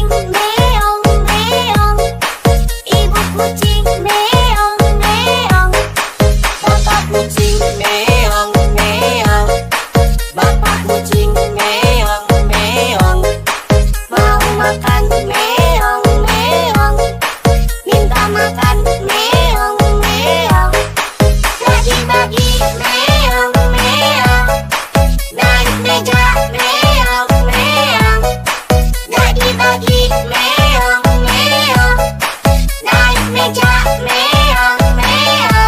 kucing meong meong, ibu kucing meong meong, bapak kucing meong meong, bapak kucing meong meong, mau makan meong meong, minta makan meong meong, bagi-bagi meong meong, naik meja meong meong, bagi-bagi meong meong, naik meja meong meong.